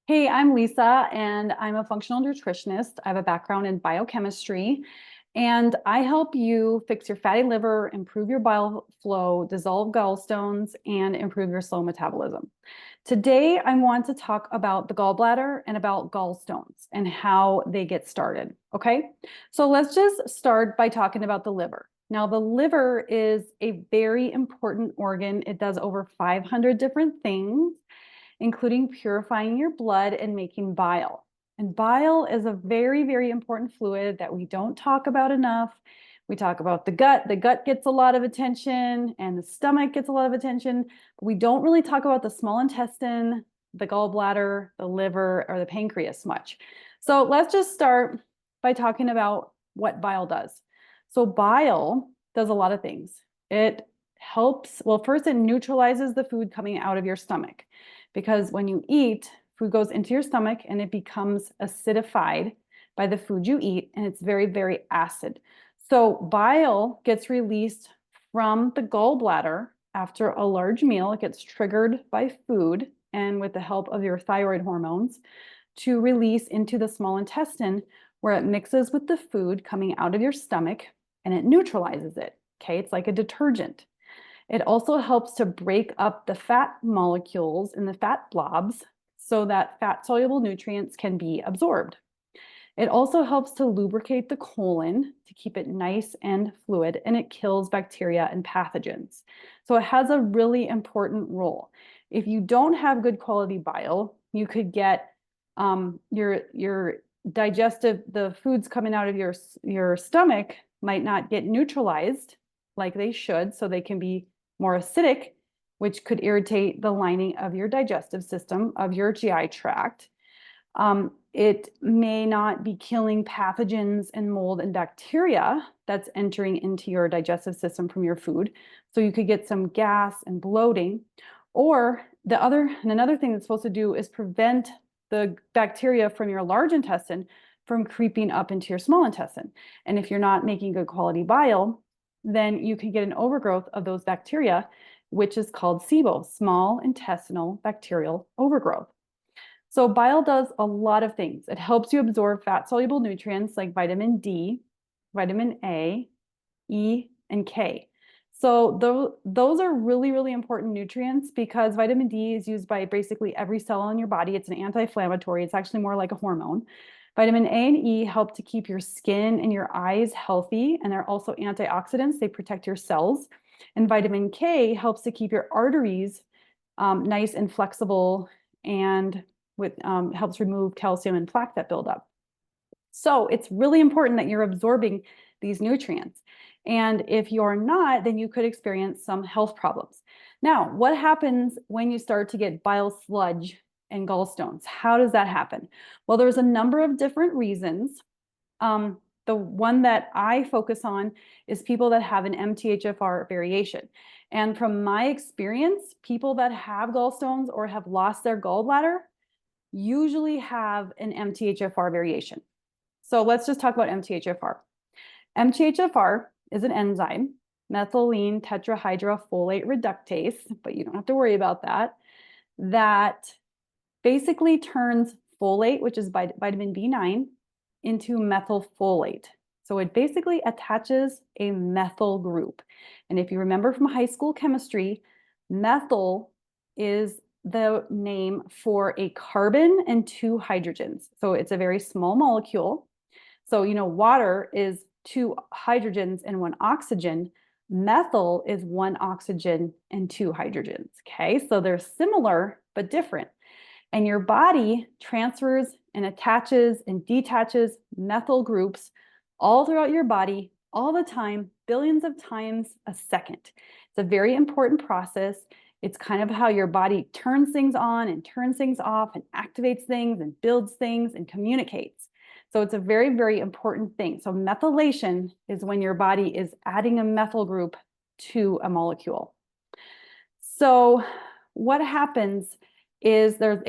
Hey, I'm Lisa, and I'm a functional nutritionist. I have a background in biochemistry, and I help you fix your fatty liver, improve your bile flow, dissolve gallstones, and improve your slow metabolism. Today, I want to talk about the gallbladder and about gallstones and how they get started. Okay, so let's just start by talking about the liver. Now, the liver is a very important organ. It does over 500 different things, including purifying your blood and making bile. And bile is a very, very important fluid that we don't talk about enough. We talk about the gut. The gut gets a lot of attention and the stomach gets a lot of attention, but we don't really talk about the small intestine, the gallbladder, the liver, or the pancreas much. So let's just start by talking about what bile does. So bile does a lot of things. It helps, well, first it neutralizes the food coming out of your stomach, because when you eat, food goes into your stomach and it becomes acidified by the food you eat, and it's very, very acid. So bile gets released from the gallbladder after a large meal. It gets triggered by food and with the help of your thyroid hormones to release into the small intestine, where it mixes with the food coming out of your stomach and it neutralizes it. Okay, it's like a detergent. It also helps to break up the fat molecules in the fat blobs so that fat-soluble nutrients can be absorbed. It also helps to lubricate the colon to keep it nice and fluid, and it kills bacteria and pathogens. So it has a really important role. If you don't have good quality bile, you could get your digestive, the foods coming out of your stomach might not get neutralized like they should, so they can be more acidic, which could irritate the lining of your digestive system, of your GI tract. It may not be killing pathogens and mold and bacteria that's entering into your digestive system from your food. So you could get some gas and bloating. Or another thing it's supposed to do is prevent the bacteria from your large intestine from creeping up into your small intestine. And if you're not making good quality bile, then you can get an overgrowth of those bacteria, which is called SIBO, small intestinal bacterial overgrowth. So bile does a lot of things. It helps you absorb fat-soluble nutrients like vitamin D, vitamin A, E, and K. So those are really, really important nutrients because vitamin D is used by basically every cell in your body. It's an anti-inflammatory. It's actually more like a hormone. Vitamin A and E help to keep your skin and your eyes healthy, and they're also antioxidants. They protect your cells. And vitamin K helps to keep your arteries nice and flexible, and helps remove calcium and plaque that build up. So it's really important that you're absorbing these nutrients. And if you're not, then you could experience some health problems. Now, what happens when you start to get bile sludge and gallstones? How does that happen? Well, there's a number of different reasons. The one that I focus on is people that have an MTHFR variation. And from my experience, people that have gallstones or have lost their gallbladder usually have an MTHFR variation. So let's just talk about MTHFR. MTHFR is an enzyme, methylene tetrahydrofolate reductase, but you don't have to worry about that, that basically turns folate, which is vitamin B9, into methylfolate. So it basically attaches a methyl group. And if you remember from high school chemistry, methyl is the name for a carbon and two hydrogens. So it's a very small molecule. So, water is two hydrogens and one oxygen. Methyl is one oxygen and two hydrogens. Okay, so they're similar but different. And your body transfers and attaches and detaches methyl groups all throughout your body, all the time, billions of times a second. It's a very important process. It's kind of how your body turns things on and turns things off and activates things and builds things and communicates. So it's a very, very important thing. So methylation is when your body is adding a methyl group to a molecule. So what happens is there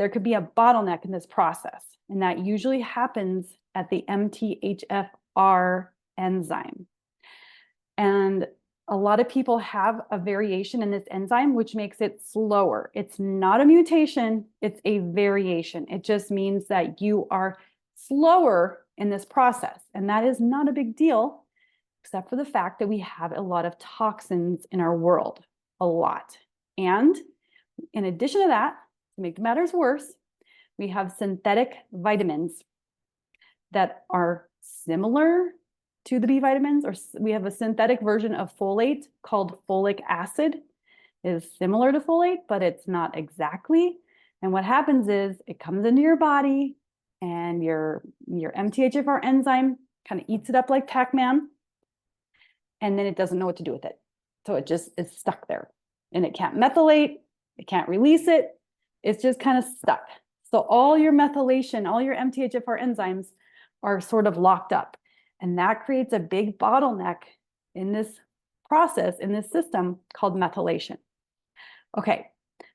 could be a bottleneck in this process, and that usually happens at the MTHFR enzyme. And a lot of people have a variation in this enzyme, which makes it slower. It's not a mutation, it's a variation. It just means that you are slower in this process. And that is not a big deal, except for the fact that we have a lot of toxins in our world, a lot. And in addition to that, to make matters worse, we have synthetic vitamins that are similar to the B vitamins, or we have a synthetic version of folate called folic acid. It is similar to folate, but it's not exactly. And what happens is it comes into your body and your MTHFR enzyme kind of eats it up like Pac-Man, and then it doesn't know what to do with it. So it just is stuck there, and it can't methylate, it can't release it. It's just kind of stuck. So all your methylation, all your MTHFR enzymes are sort of locked up. And that creates a big bottleneck in this process, in this system called methylation. Okay,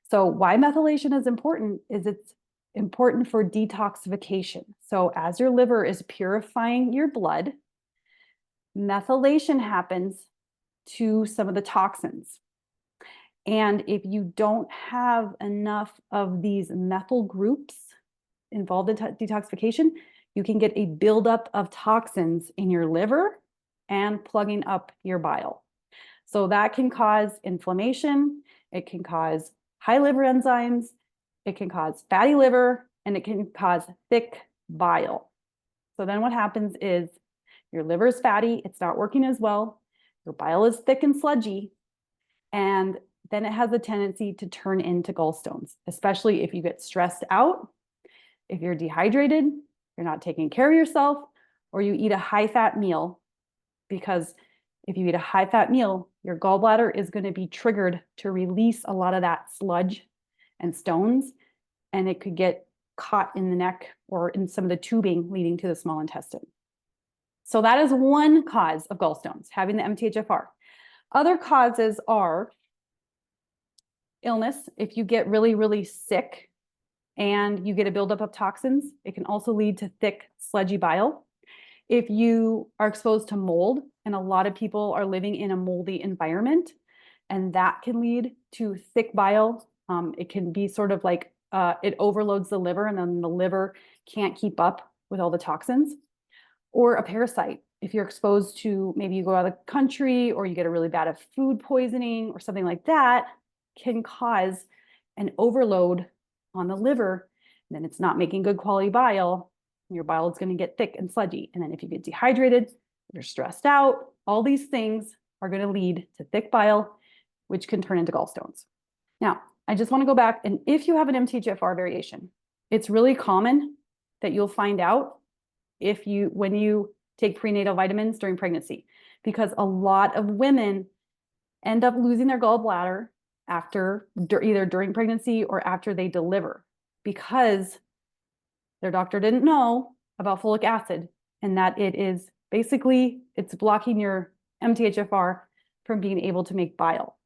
so why methylation is important is it's important for detoxification. So as your liver is purifying your blood, methylation happens to some of the toxins. And if you don't have enough of these methyl groups involved in detoxification, you can get a buildup of toxins in your liver and plugging up your bile. So that can cause inflammation, it can cause high liver enzymes, it can cause fatty liver, and it can cause thick bile. So then what happens is your liver is fatty, it's not working as well, your bile is thick and sludgy, and then it has a tendency to turn into gallstones, especially if you get stressed out, if you're dehydrated, you're not taking care of yourself, or you eat a high-fat meal, because if you eat a high-fat meal, your gallbladder is going to be triggered to release a lot of that sludge and stones, and it could get caught in the neck or in some of the tubing leading to the small intestine. So that is one cause of gallstones, having the MTHFR. Other causes are illness. If you get really, really sick and you get a buildup of toxins, it can also lead to thick, sludgy bile. If you are exposed to mold, and a lot of people are living in a moldy environment, and that can lead to thick bile. It can be sort of like it overloads the liver, and then the liver can't keep up with all the toxins. Or a parasite. If you're exposed to, maybe you go out of the country, or you get a really bad food poisoning or something like that, can cause an overload on the liver, and then it's not making good quality bile. Your bile is going to get thick and sludgy. And then if you get dehydrated, you're stressed out, all these things are going to lead to thick bile, which can turn into gallstones. Now, I just want to go back, and if you have an MTHFR variation, it's really common that you'll find out when you take prenatal vitamins during pregnancy, because a lot of women end up losing their gallbladder either during pregnancy or after they deliver, because their doctor didn't know about folic acid, and that it's blocking your MTHFR from being able to make bile.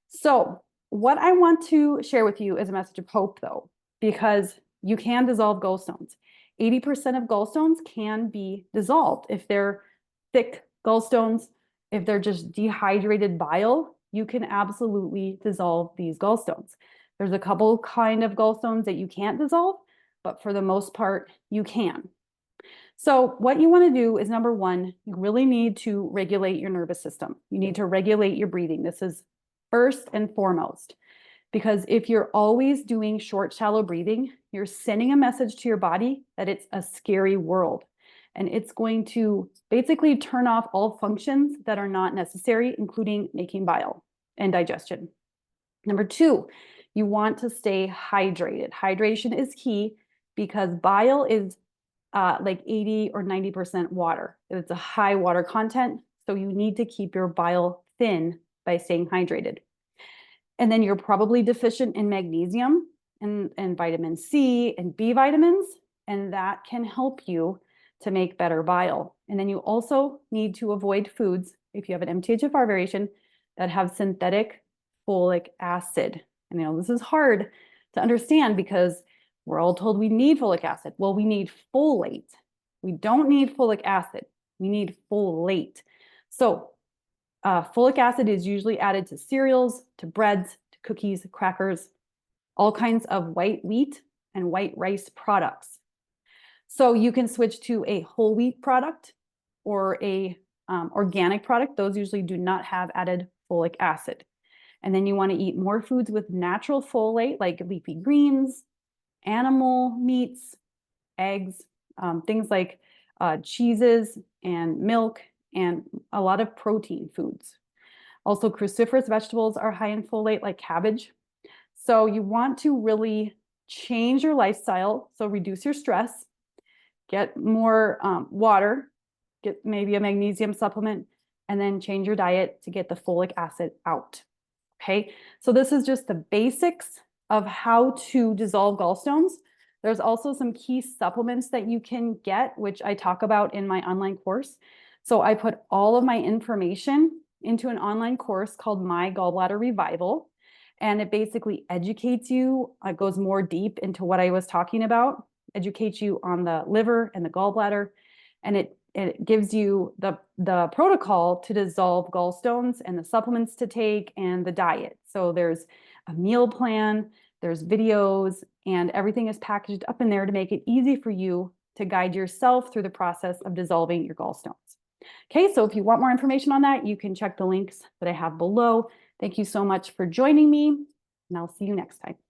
So what I want to share with you is a message of hope, though, because you can dissolve gallstones. 80% of gallstones can be dissolved. If they're thick gallstones, if they're just dehydrated bile, you can absolutely dissolve these gallstones. There's a couple kind of gallstones that you can't dissolve, but for the most part, you can. So what you want to do is, number one, you really need to regulate your nervous system. You need to regulate your breathing. This is first and foremost, because if you're always doing short, shallow breathing, you're sending a message to your body that it's a scary world. And it's going to basically turn off all functions that are not necessary, including making bile and digestion. Number two, you want to stay hydrated. Hydration is key, because bile is like 80 or 90% water. It's a high water content, so you need to keep your bile thin by staying hydrated. And then you're probably deficient in magnesium and vitamin C and B vitamins, and that can help you to make better bile. And then you also need to avoid foods, if you have an MTHFR variation, that have synthetic folic acid. And I know this is hard to understand, because we're all told we need folic acid. Well, we need folate. We don't need folic acid. We need folate. So Folic acid is usually added to cereals, to breads, to cookies, crackers, all kinds of white wheat and white rice products. So you can switch to a whole wheat product or a organic product. Those usually do not have added folic acid. And then you want to eat more foods with natural folate, like leafy greens, animal meats, eggs, things like cheeses and milk, and a lot of protein foods. Also, cruciferous vegetables are high in folate, like cabbage. So you want to really change your lifestyle. So reduce your stress, get more water, get maybe a magnesium supplement, and then change your diet to get the folic acid out. Okay, so this is just the basics of how to dissolve gallstones. There's also some key supplements that you can get, which I talk about in my online course. So I put all of my information into an online course called My Gallbladder Revival. And it basically educates you, it goes more deep into what I was talking about, educates you on the liver and the gallbladder, and it gives you the protocol to dissolve gallstones and the supplements to take and the diet. So there's a meal plan, there's videos, and everything is packaged up in there to make it easy for you to guide yourself through the process of dissolving your gallstones. Okay, so if you want more information on that, you can check the links that I have below. Thank you so much for joining me, and I'll see you next time.